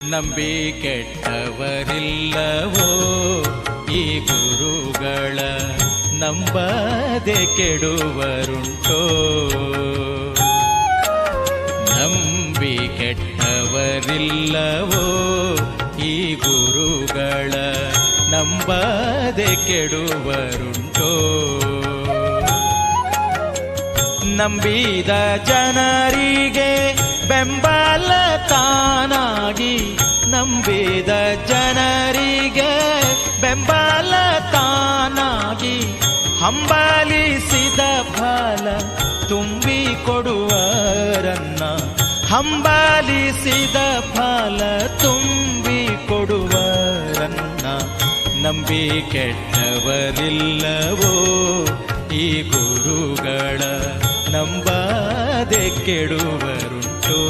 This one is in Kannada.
ನಂಬಿ ಕೆಟ್ಟವರಿಲ್ಲವೋ ಈ ಗುರುಗಳ, ನಂಬದೆ ಕೆಡುವರುಂಟೋ. ನಂಬಿ ಕೆಟ್ಟವರಿಲ್ಲವೋ ಈ ಗುರುಗಳ, ನಂಬದೆ ಕೆಡುವರುಂಟೋ. ನಂಬಿದ ಜನರಿಗೆ ಬೆಂಬಲ ತಾನಾಗಿ, ನಂಬಿದ ಜನರಿಗೆ ಬೆಂಬಲ ತಾನಾಗಿ, ಹಂಬಲಿಸಿದ ಫಲ ತುಂಬಿ ಕೊಡುವರನ್ನ, ಹಂಬಲಿಸಿದ ಫಲ ತುಂಬಿ ಕೊಡುವರನ್ನ. ನಂಬಿ ಕೆಟ್ಟವರಿಲ್ಲವೋ ಈ ಗುರುಗಳ, ನಂಬದೆ ಕೆಡುವರುಂಟೋ.